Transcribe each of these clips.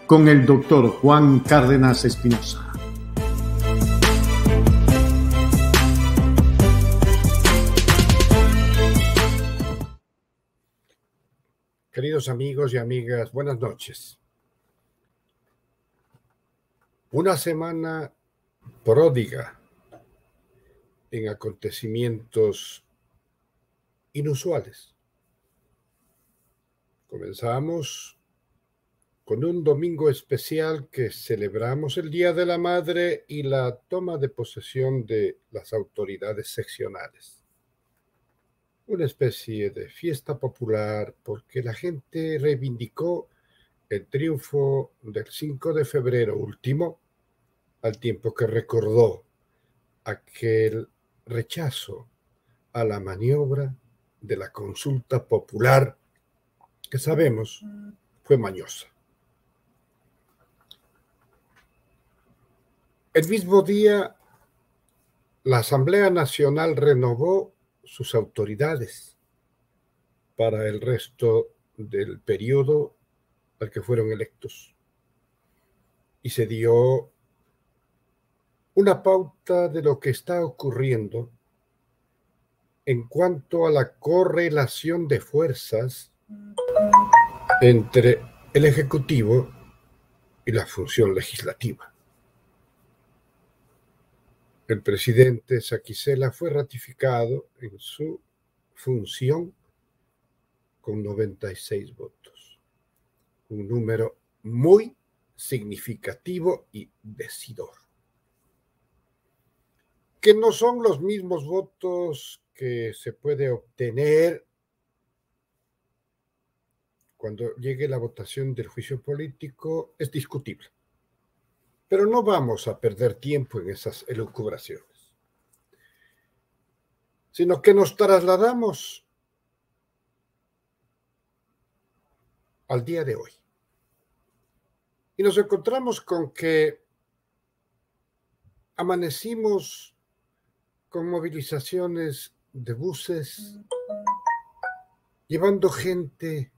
con el doctor Juan Cárdenas Espinosa. Queridos amigos y amigas, buenas noches. Una semana pródiga en acontecimientos inusuales. Comenzamos con un domingo especial que celebramos el Día de la Madre y la toma de posesión de las autoridades seccionales. Una especie de fiesta popular porque la gente reivindicó el triunfo del 5 de febrero último, al tiempo que recordó aquel rechazo a la maniobra de la consulta popular que sabemos fue mañosa. El mismo día, la Asamblea Nacional renovó sus autoridades para el resto del periodo al que fueron electos. Y se dio una pauta de lo que está ocurriendo en cuanto a la correlación de fuerzas entre el Ejecutivo y la función legislativa. El presidente Saquicela fue ratificado en su función con 96 votos, un número muy significativo y decidor, que no son los mismos votos que se puede obtener cuando llegue la votación del juicio político, es discutible. Pero no vamos a perder tiempo en esas elucubraciones, sino que nos trasladamos al día de hoy. Y nos encontramos con que amanecimos con movilizaciones de buses, llevando gente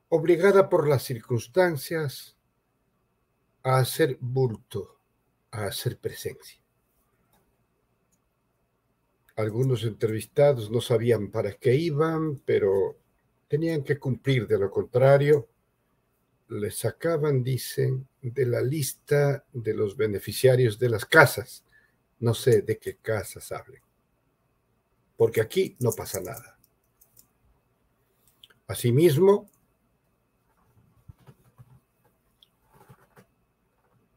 obligada por las circunstancias a hacer bulto, a hacer presencia. Algunos entrevistados no sabían para qué iban, pero tenían que cumplir, de lo contrario, les sacaban, dicen, de la lista de los beneficiarios de las casas. No sé de qué casas hablen, porque aquí no pasa nada. Asimismo,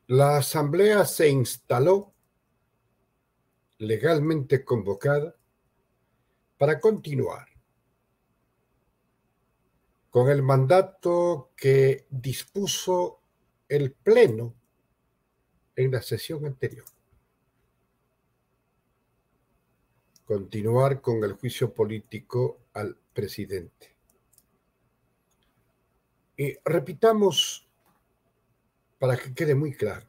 la asamblea se instaló legalmente convocada para continuar con el mandato que dispuso el Pleno en la sesión anterior. Continuar con el juicio político al presidente. Y repitamos para que quede muy claro.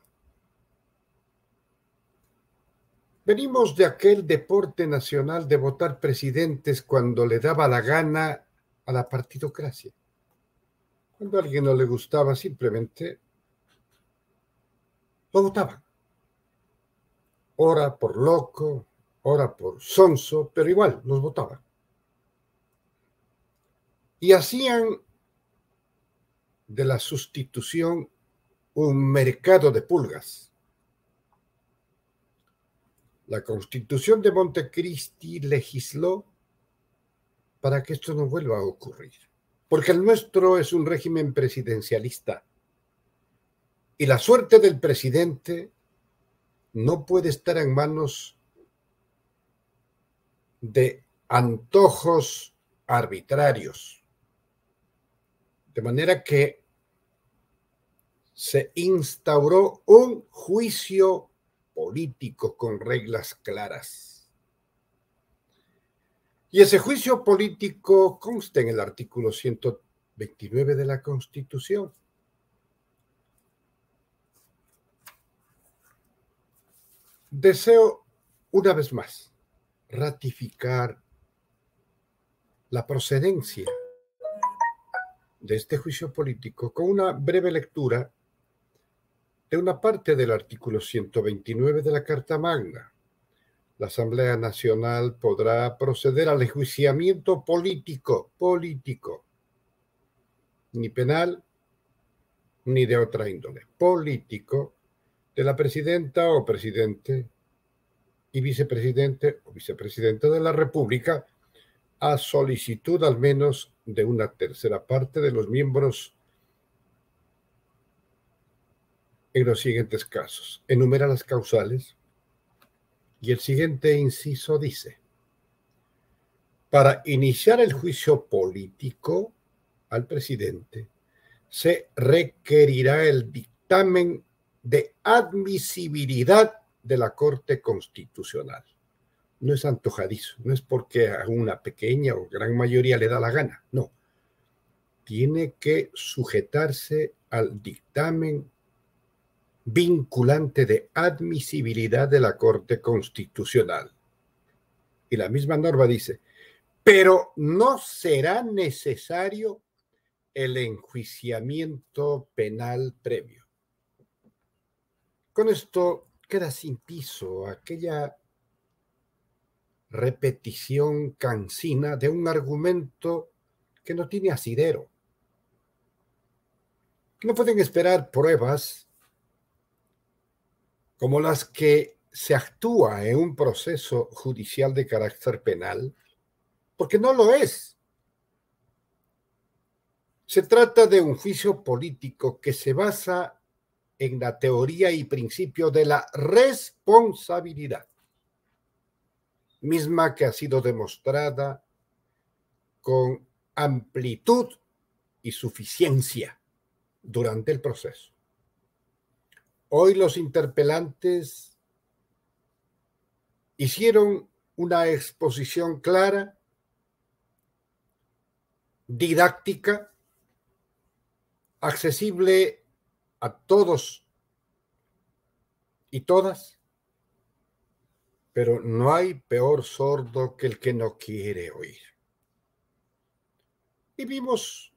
Venimos de aquel deporte nacional de votar presidentes cuando le daba la gana a la partidocracia. Cuando a alguien no le gustaba, simplemente lo votaban. Ora por loco, ora por sonso, pero igual los votaban. Y hacían de la sustitución un mercado de pulgas. La Constitución de Montecristi legisló para que esto no vuelva a ocurrir, porque el nuestro es un régimen presidencialista y la suerte del presidente no puede estar en manos de antojos arbitrarios. De manera que se instauró un juicio político con reglas claras. Y ese juicio político consta en el artículo 129 de la Constitución. Deseo, una vez más, ratificar la procedencia de este juicio político con una breve lectura de una parte del artículo 129 de la Carta Magna. La Asamblea Nacional podrá proceder al enjuiciamiento político, ni penal, ni de otra índole, político, de la presidenta o presidente y vicepresidente o vicepresidenta de la República, a solicitud al menos de una tercera parte de los miembros en los siguientes casos. Enumera las causales y el siguiente inciso dice: para iniciar el juicio político al presidente, se requerirá el dictamen de admisibilidad de la Corte Constitucional. No es antojadizo, no es porque a una pequeña o gran mayoría le da la gana, no. Tiene que sujetarse al dictamen vinculante de admisibilidad de la Corte Constitucional. Y la misma norma dice, pero no será necesario el enjuiciamiento penal previo. Con esto queda sin piso aquella repetición cansina de un argumento que no tiene asidero. No pueden esperar pruebas como las que se actúa en un proceso judicial de carácter penal, porque no lo es. Se trata de un juicio político que se basa en la teoría y principio de la responsabilidad, misma que ha sido demostrada con amplitud y suficiencia durante el proceso. Hoy los interpelantes hicieron una exposición clara, didáctica, accesible a todos y todas, pero no hay peor sordo que el que no quiere oír. Y vimos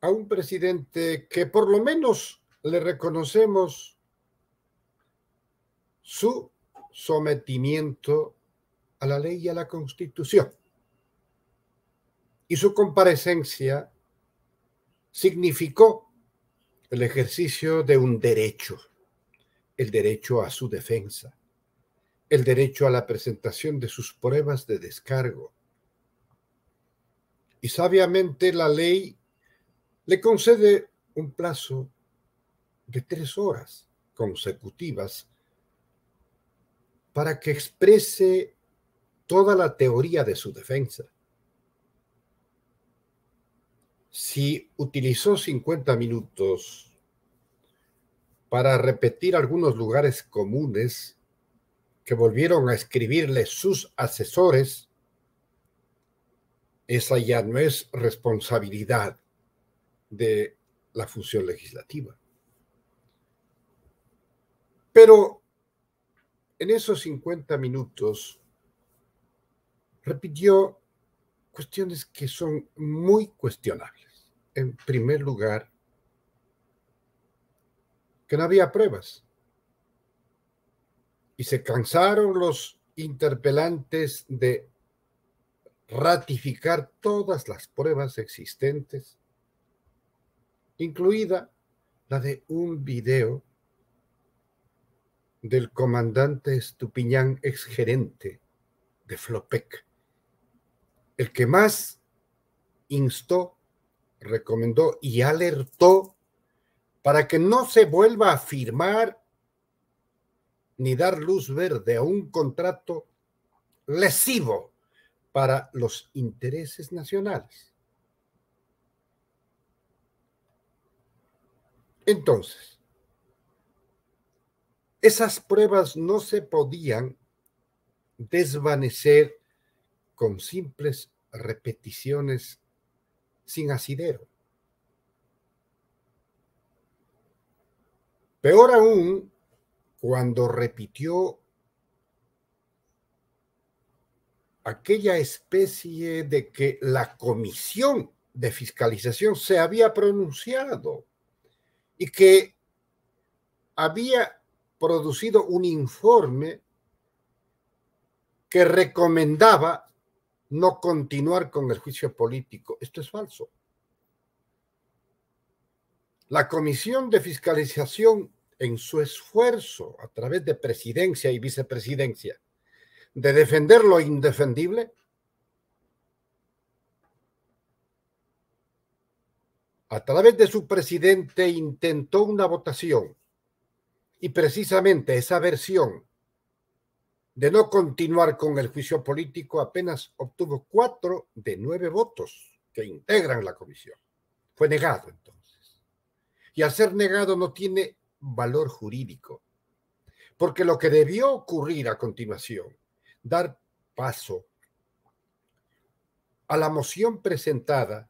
a un presidente que por lo menos le reconocemos su sometimiento a la ley y a la Constitución. Y su comparecencia significó el ejercicio de un derecho, el derecho a su defensa, el derecho a la presentación de sus pruebas de descargo. Y sabiamente la ley le concede un plazo de 3 horas consecutivas para que exprese toda la teoría de su defensa. Si utilizó 50 minutos para repetir algunos lugares comunes que volvieron a escribirle sus asesores, esa ya no es responsabilidad de la función legislativa. Pero en esos 50 minutos repitió cuestiones que son muy cuestionables. En primer lugar, que no había pruebas. Y se cansaron los interpelantes de ratificar todas las pruebas existentes, incluida la de un video del comandante Estupiñán, exgerente de Flopec, el que más instó, recomendó y alertó para que no se vuelva a firmar ni dar luz verde a un contrato lesivo para los intereses nacionales. Entonces, esas pruebas no se podían desvanecer con simples repeticiones sin asidero. Peor aún, cuando repitió aquella especie de que la comisión de Fiscalización se había pronunciado y que había producido un informe que recomendaba no continuar con el juicio político. Esto es falso. La Comisión de Fiscalización, en su esfuerzo a través de presidencia y vicepresidencia de defender lo indefendible, a través de su presidente intentó una votación y precisamente esa versión de no continuar con el juicio político apenas obtuvo 4 de 9 votos que integran la comisión. Fue negado entonces. Y al ser negado no tiene valor jurídico, porque lo que debió ocurrir a continuación, dar paso a la moción presentada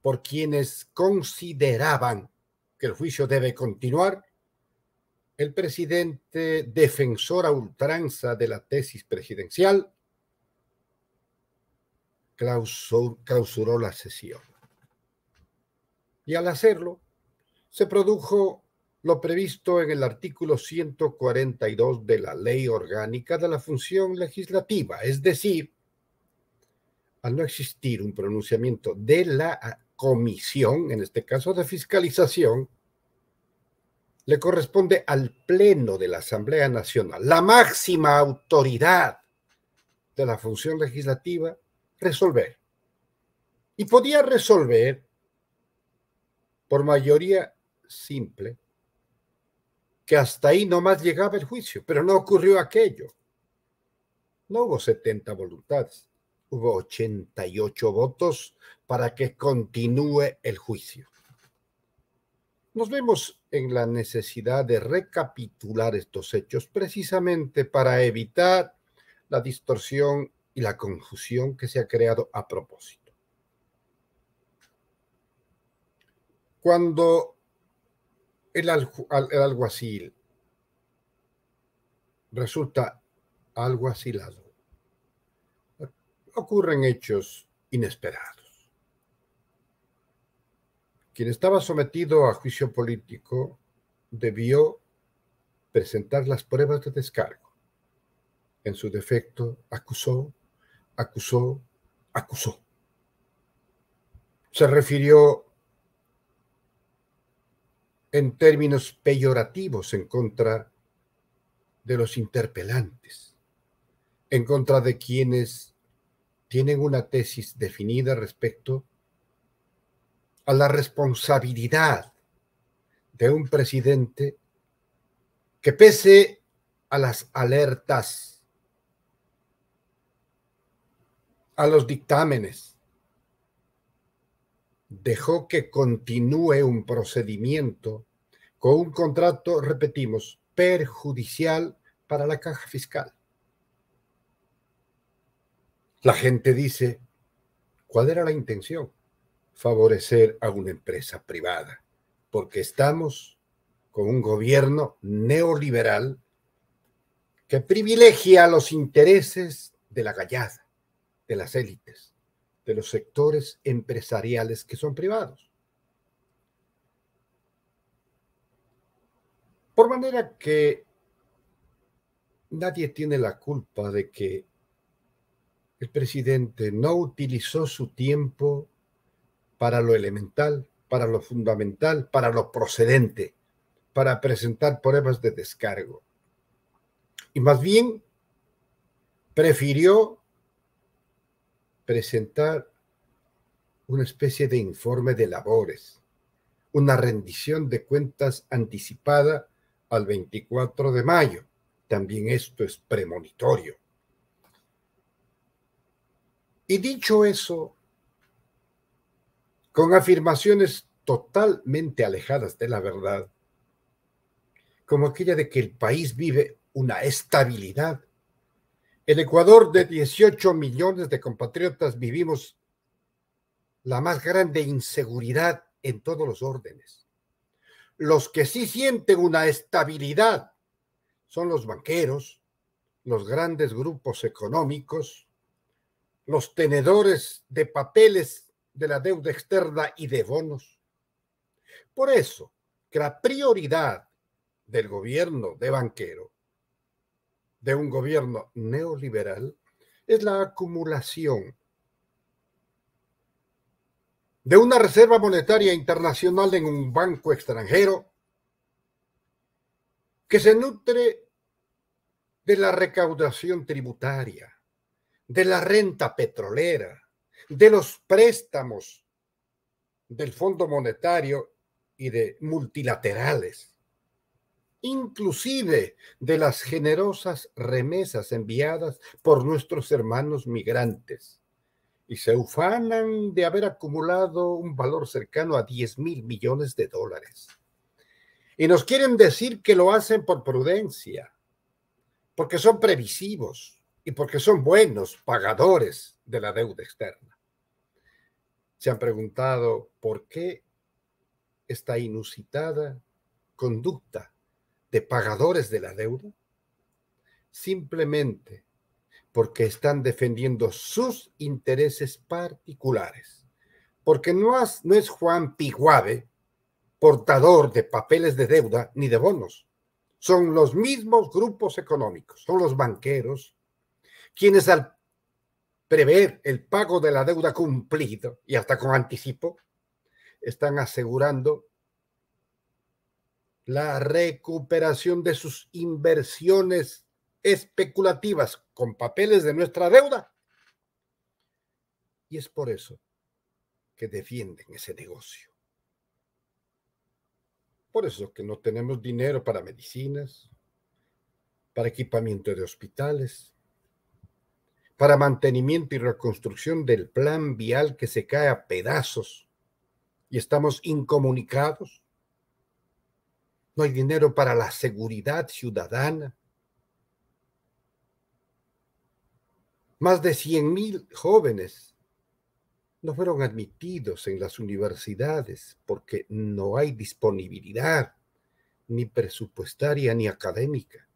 por quienes consideraban que el juicio debe continuar, el presidente, defensor a ultranza de la tesis presidencial, clausuró la sesión. Y al hacerlo, se produjo lo previsto en el artículo 142 de la Ley Orgánica de la Función Legislativa, es decir, al no existir un pronunciamiento de la comisión, en este caso de fiscalización, le corresponde al Pleno de la Asamblea Nacional, la máxima autoridad de la función legislativa, resolver. Y podía resolver por mayoría simple, que hasta ahí nomás llegaba el juicio, pero no ocurrió aquello. No hubo 70 voluntades, hubo 88 votos para que continúe el juicio. Nos vemos en la necesidad de recapitular estos hechos precisamente para evitar la distorsión y la confusión que se ha creado a propósito. Cuando el alguacil resulta alguacilado, ocurren hechos inesperados. Quien estaba sometido a juicio político debió presentar las pruebas de descargo. En su defecto, acusó. Se refirió en términos peyorativos en contra de los interpelantes, en contra de quienes tienen una tesis definida respecto a la responsabilidad de un presidente que, pese a las alertas, a los dictámenes, dejó que continúe un procedimiento con un contrato, repetimos, perjudicial para la caja fiscal. La gente dice, ¿cuál era la intención? Favorecer a una empresa privada, porque estamos con un gobierno neoliberal que privilegia los intereses de la gallada, de las élites, de los sectores empresariales que son privados. Por manera que nadie tiene la culpa de que el presidente no utilizó su tiempo para lo elemental, para lo fundamental, para lo procedente, para presentar pruebas de descargo. Y más bien prefirió presentar una especie de informe de labores, una rendición de cuentas anticipada al 24 de mayo. También esto es premonitorio. Y dicho eso, con afirmaciones totalmente alejadas de la verdad, como aquella de que el país vive una estabilidad. El Ecuador, de 18 millones de compatriotas, vivimos la más grande inseguridad en todos los órdenes. Los que sí sienten una estabilidad son los banqueros, los grandes grupos económicos, los tenedores de papeles de la deuda externa y de bonos. Por eso que la prioridad del gobierno de Banquero, de un gobierno neoliberal, es la acumulación de una reserva monetaria internacional en un banco extranjero que se nutre de la recaudación tributaria, de la renta petrolera, de los préstamos del Fondo Monetario y de multilaterales, inclusive de las generosas remesas enviadas por nuestros hermanos migrantes, y se ufanan de haber acumulado un valor cercano a 10,000 millones de dólares. Y nos quieren decir que lo hacen por prudencia, porque son previsivos y porque son buenos pagadores de la deuda externa. Se han preguntado por qué esta inusitada conducta de pagadores de la deuda. Simplemente porque están defendiendo sus intereses particulares. Porque no es Juan Piguave portador de papeles de deuda ni de bonos. Son los mismos grupos económicos, son los banqueros, quienes al prever el pago de la deuda cumplido y hasta con anticipo, están asegurando la recuperación de sus inversiones especulativas con papeles de nuestra deuda. Y es por eso que defienden ese negocio. Por eso que no tenemos dinero para medicinas, para equipamiento de hospitales, para mantenimiento y reconstrucción del plan vial que se cae a pedazos y estamos incomunicados. No hay dinero para la seguridad ciudadana. Más de 100,000 jóvenes no fueron admitidos en las universidades porque no hay disponibilidad ni presupuestaria ni académica.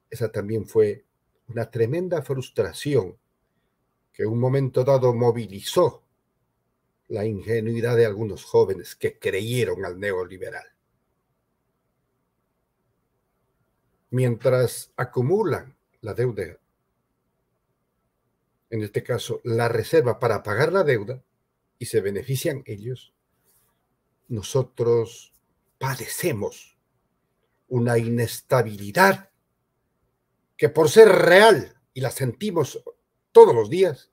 Esa también fue una tremenda frustración que en un momento dado movilizó la ingenuidad de algunos jóvenes que creyeron al neoliberal. Mientras acumulan la deuda, en este caso la reserva para pagar la deuda, y se benefician ellos, nosotros padecemos una inestabilidad que por ser real, y la sentimos todos los días,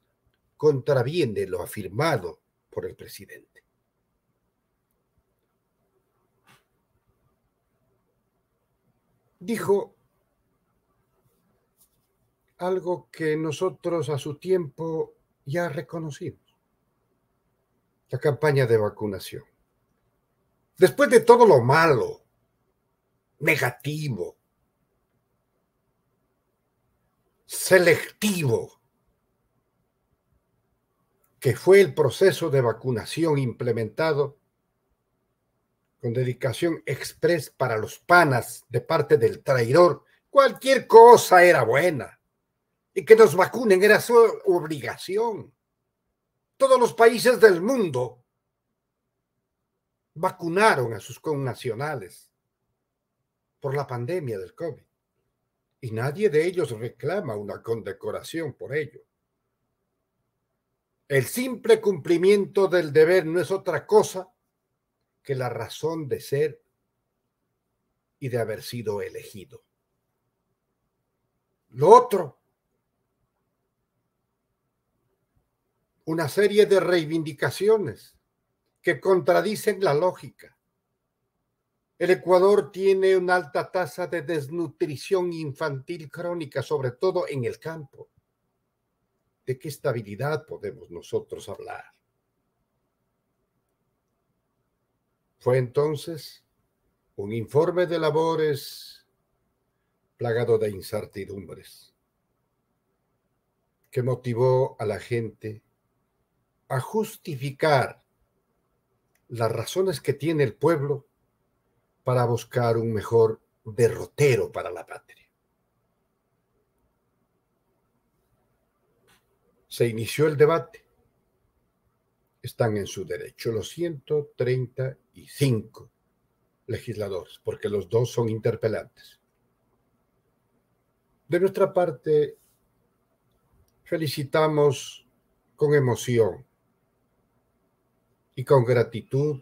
contraviene lo afirmado por el presidente. Dijo algo que nosotros a su tiempo ya reconocimos: la campaña de vacunación. Después de todo lo malo, negativo, selectivo, que fue el proceso de vacunación implementado con dedicación express para los panas de parte del traidor, cualquier cosa era buena. Y que nos vacunen era su obligación. Todos los países del mundo vacunaron a sus connacionales por la pandemia del COVID. Y nadie de ellos reclama una condecoración por ello. El simple cumplimiento del deber no es otra cosa que la razón de ser y de haber sido elegido. Lo otro, una serie de reivindicaciones que contradicen la lógica. El Ecuador tiene una alta tasa de desnutrición infantil crónica, sobre todo en el campo. ¿De qué estabilidad podemos nosotros hablar? Fue entonces un informe de labores plagado de incertidumbres que motivó a la gente a justificar las razones que tiene el pueblo para buscar un mejor derrotero para la patria. Se inició el debate están en su derecho, los 135 legisladores, porque los dos son interpelantes. De nuestra parte, felicitamos con emoción y con gratitud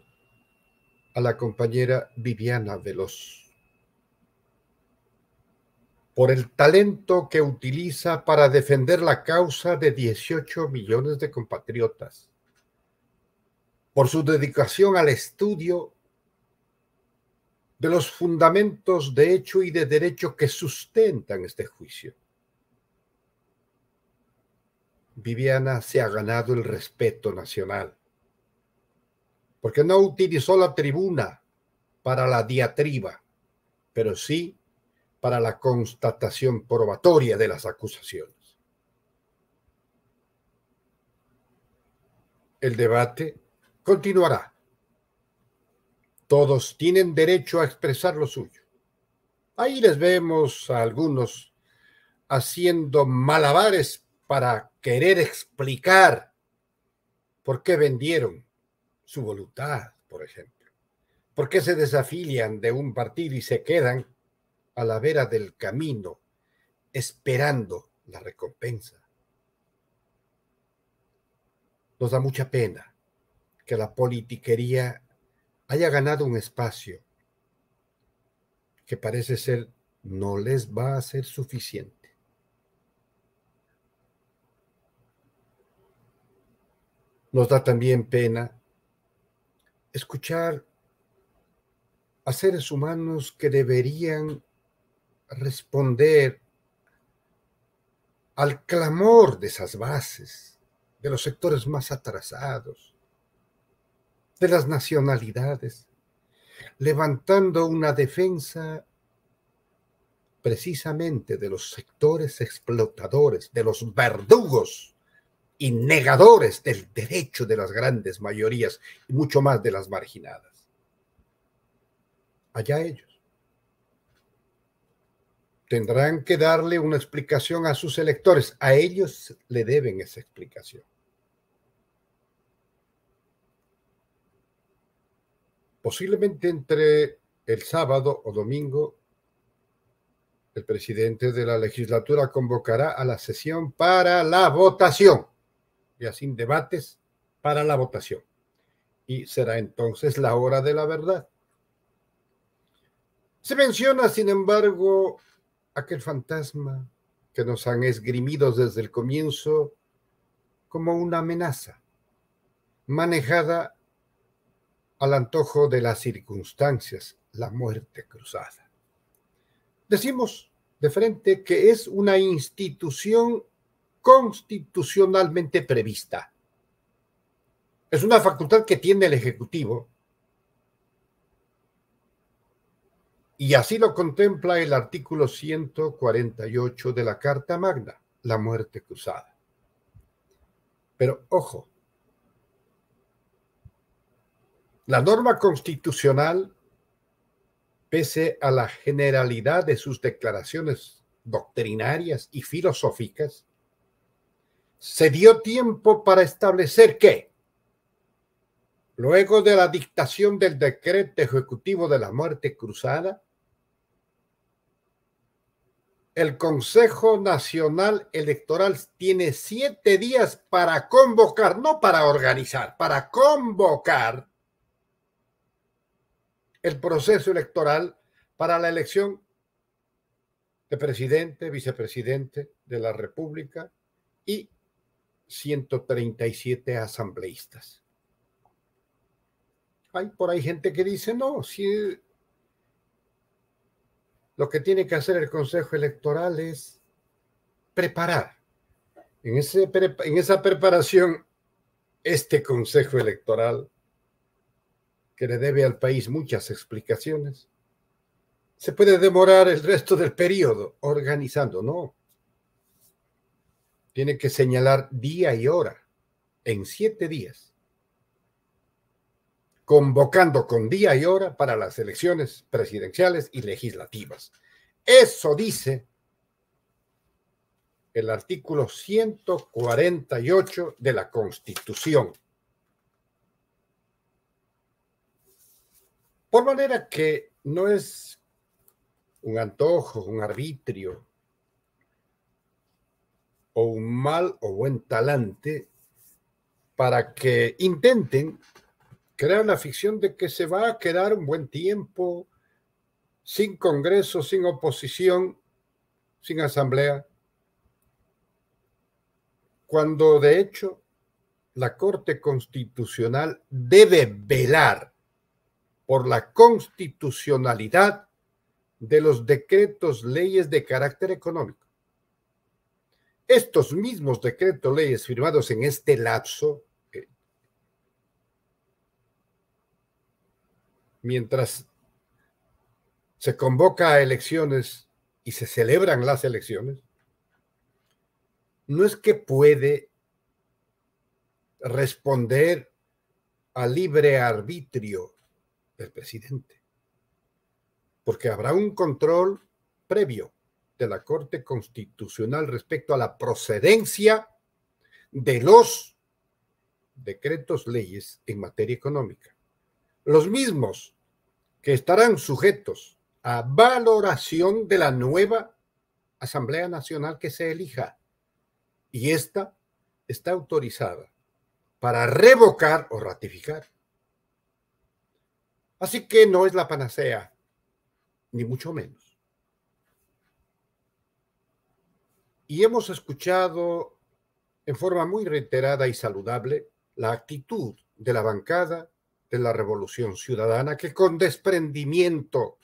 a la compañera Viviana Veloz por el talento que utiliza para defender la causa de 18 millones de compatriotas, por su dedicación al estudio de los fundamentos de hecho y de derecho que sustentan este juicio. Viviana se ha ganado el respeto nacional, porque no utilizó la tribuna para la diatriba, pero sí para la constatación probatoria de las acusaciones. El debate continuará. Todos tienen derecho a expresar lo suyo. Ahí les vemos a algunos haciendo malabares para querer explicar por qué vendieron su voluntad, por ejemplo. ¿Por qué se desafilian de un partido y se quedan a la vera del camino esperando la recompensa? Nos da mucha pena que la politiquería haya ganado un espacio que parece ser no les va a ser suficiente. Nos da también pena escuchar a seres humanos que deberían responder al clamor de esas bases, de los sectores más atrasados, de las nacionalidades, levantando una defensa precisamente de los sectores explotadores, de los verdugos y negadores del derecho de las grandes mayorías y mucho más de las marginadas. Allá ellos. Tendrán que darle una explicación a sus electores. A ellos le deben esa explicación. Posiblemente entre el sábado o domingo, el presidente de la legislatura convocará a la sesión para la votación, ya sin debates, para la votación. Y será entonces la hora de la verdad. Se menciona, sin embargo, aquel fantasma que nos han esgrimido desde el comienzo como una amenaza, manejada al antojo de las circunstancias, la muerte cruzada. Decimos de frente que es una institución constitucionalmente prevista. Es una facultad que tiene el Ejecutivo y así lo contempla el artículo 148 de la Carta Magna, la muerte cruzada. Pero ojo, la norma constitucional, pese a la generalidad de sus declaraciones doctrinarias y filosóficas, se dio tiempo para establecer que, luego de la dictación del decreto ejecutivo de la muerte cruzada, el Consejo Nacional Electoral tiene 7 días para convocar, no para organizar, para convocar el proceso electoral para la elección de presidente, vicepresidente de la República y 137 asambleístas. Hay por ahí gente que dice, no, si lo que tiene que hacer el Consejo Electoral es preparar. En esa preparación, este Consejo Electoral, que le debe al país muchas explicaciones, se puede demorar el resto del periodo organizando, no. Tiene que señalar día y hora en 7 días, convocando con día y hora para las elecciones presidenciales y legislativas. Eso dice el artículo 148 de la Constitución. Por manera que no es un antojo, un arbitrio o un mal o buen talante para que intenten crear la ficción de que se va a quedar un buen tiempo sin Congreso, sin oposición, sin asamblea, cuando de hecho la Corte Constitucional debe velar por la constitucionalidad de los decretos leyes de carácter económico. Estos mismos decretos leyes firmados en este lapso, mientras se convoca a elecciones y se celebran las elecciones, no es que puede responder al libre arbitrio del presidente, porque habrá un control previo de la Corte Constitucional respecto a la procedencia de los decretos leyes en materia económica, los mismos que estarán sujetos a valoración de la nueva Asamblea Nacional que se elija, y esta está autorizada para revocar o ratificar. Así que no es la panacea, ni mucho menos. Y hemos escuchado en forma muy reiterada y saludable la actitud de la bancada de la Revolución Ciudadana, que con desprendimiento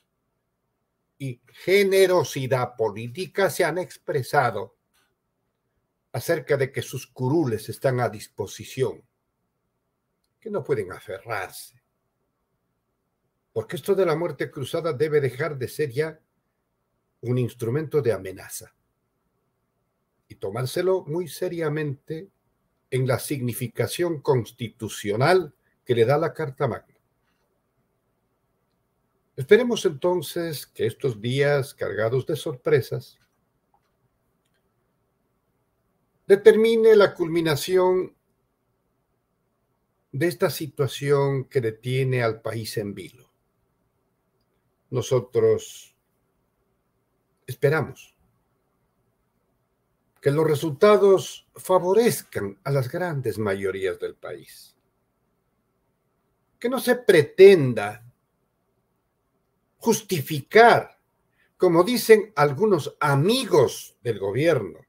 y generosidad política se han expresado acerca de que sus curules están a disposición, que no pueden aferrarse, porque esto de la muerte cruzada debe dejar de ser ya un instrumento de amenaza y tomárselo muy seriamente en la significación constitucional que le da la Carta Magna. Esperemos entonces que estos días cargados de sorpresas determine la culminación de esta situación que detiene al país en vilo. Nosotros esperamos que los resultados favorezcan a las grandes mayorías del país. Que no se pretenda justificar, como dicen algunos amigos del gobierno,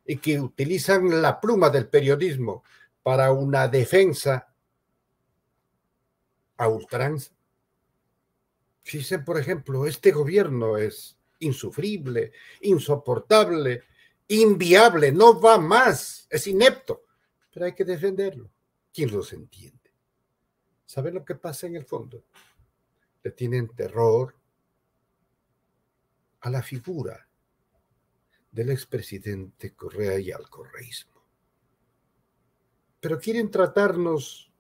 y que utilizan la pluma del periodismo para una defensa a ultranza. Dicen, por ejemplo, este gobierno es insufrible, insoportable, inviable, no va más, es inepto, pero hay que defenderlo. ¿Quién los entiende? ¿Saben lo que pasa en el fondo? Le tienen terror a la figura del expresidente Correa y al correísmo. Pero quieren tratarnos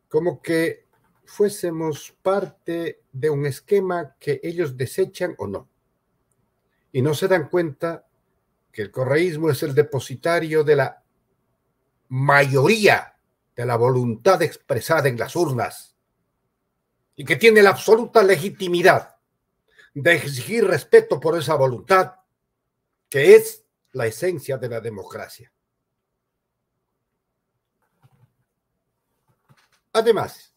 como que fuésemos parte de un esquema que ellos desechan o no. Y no se dan cuenta que el correísmo es el depositario de la mayoría de la voluntad expresada en las urnas y que tiene la absoluta legitimidad de exigir respeto por esa voluntad, que es la esencia de la democracia. Además,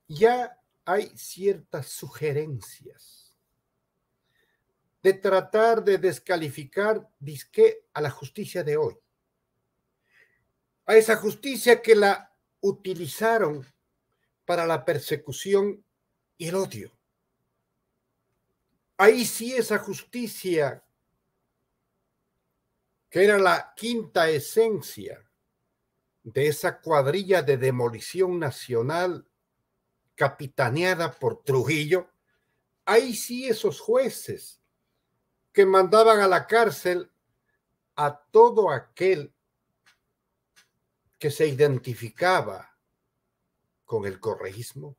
ya hay ciertas sugerencias de tratar de descalificar, dizque, a la justicia de hoy. A esa justicia que la utilizaron para la persecución y el odio. Ahí sí esa justicia, que era la quinta esencia de esa cuadrilla de demolición nacional capitaneada por Trujillo, ahí sí esos jueces que mandaban a la cárcel a todo aquel que se identificaba con el correísmo.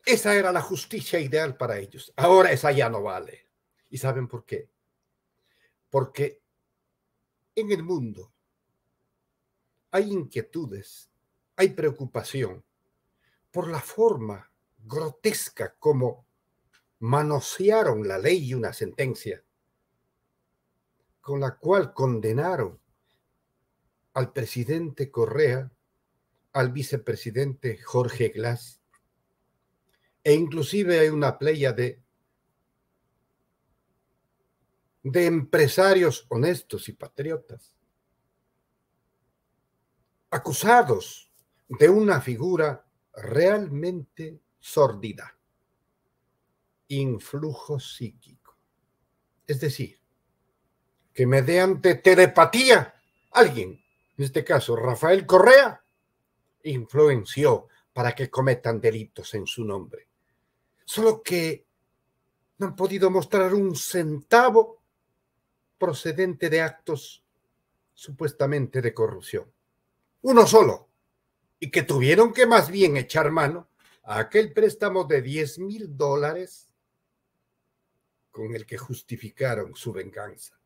Esa era la justicia ideal para ellos. Ahora esa ya no vale. ¿Y saben por qué? Porque en el mundo hay inquietudes hay preocupación por la forma grotesca como manosearon la ley y una sentencia con la cual condenaron al presidente Correa, al vicepresidente Jorge Glass, e inclusive hay una playa de empresarios honestos y patriotas, acusados de una figura realmente sórdida, influjo psíquico. Es decir, que mediante telepatía, alguien, en este caso Rafael Correa, influenció para que cometan delitos en su nombre. Solo que no han podido mostrar un centavo procedente de actos supuestamente de corrupción. Uno solo. Y que tuvieron que más bien echar mano a aquel préstamo de $10,000 con el que justificaron su venganza.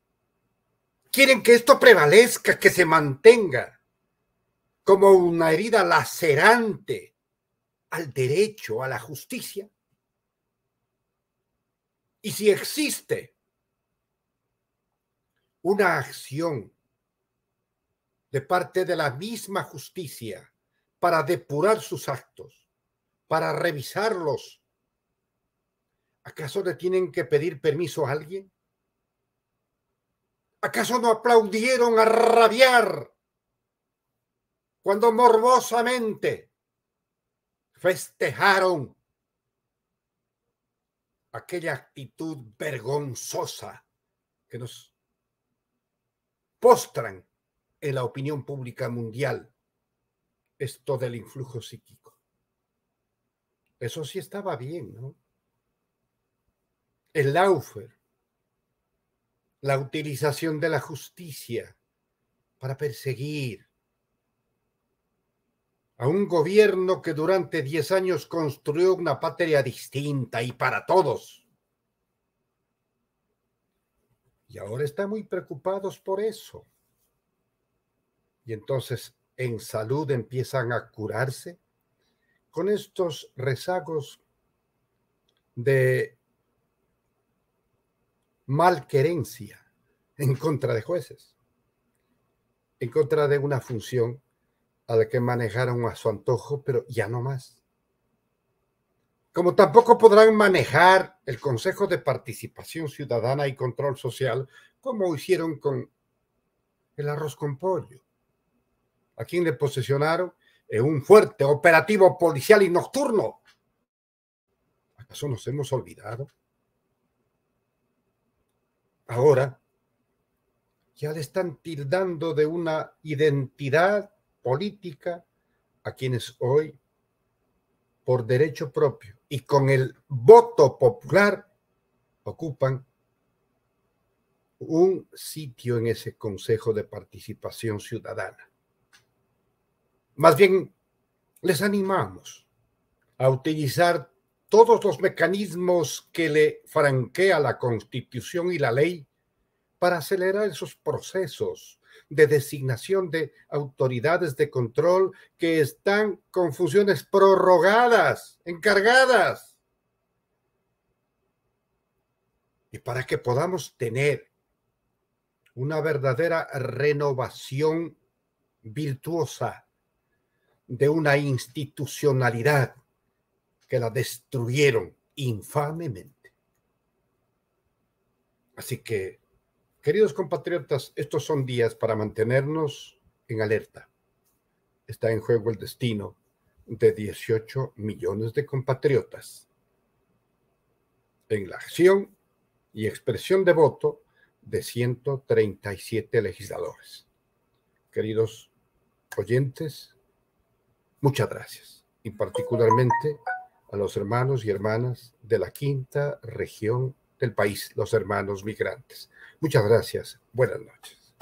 Quieren que esto prevalezca, que se mantenga como una herida lacerante al derecho, a la justicia. Y si existe una acción de parte de la misma justicia para depurar sus actos, para revisarlos, ¿acaso le tienen que pedir permiso a alguien? ¿Acaso no aplaudieron a rabiar cuando morbosamente festejaron aquella actitud vergonzosa que nos postran en la opinión pública mundial, esto del influjo psíquico? Eso sí estaba bien, ¿no? El lawfare, la utilización de la justicia para perseguir a un gobierno que durante 10 años construyó una patria distinta y para todos. Y ahora están muy preocupados por eso. Y entonces en salud empiezan a curarse con estos rezagos de malquerencia en contra de jueces, en contra de una función a la que manejaron a su antojo, pero ya no más. Como tampoco podrán manejar el Consejo de Participación Ciudadana y Control Social como hicieron con el arroz con pollo, a quien le posesionaron en un fuerte operativo policial y nocturno. ¿Acaso nos hemos olvidado? Ahora ya le están tildando de una identidad política a quienes hoy, por derecho propio y con el voto popular, ocupan un sitio en ese Consejo de Participación Ciudadana. Más bien, les animamos a utilizar todos los mecanismos que le franquea la Constitución y la ley para acelerar esos procesos de designación de autoridades de control que están con funciones prorrogadas, encargadas. Y para que podamos tener una verdadera renovación virtuosa de una institucionalidad que la destruyeron infamemente. Así que, queridos compatriotas, estos son días para mantenernos en alerta. Está en juego el destino de 18 millones de compatriotas en la acción y expresión de voto de 137 legisladores. Queridos oyentes, muchas gracias, y particularmente a los hermanos y hermanas de la quinta región del país, los hermanos migrantes. Muchas gracias. Buenas noches.